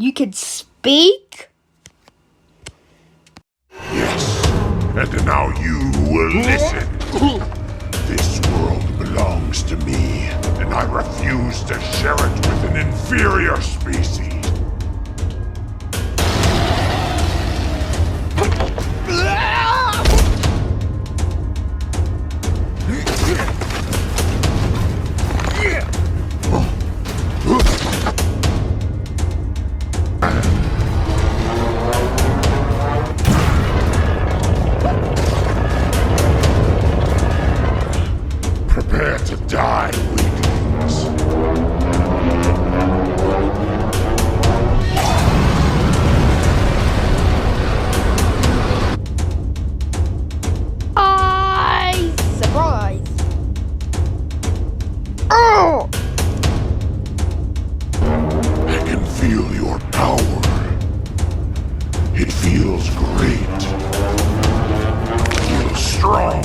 You can speak? Yes, and now you will listen. This world belongs to me, and I refuse to share it with an inferior species. Prepare to die, weaklings. Surprise! Oh! I can feel your power. It feels great. Feels strong.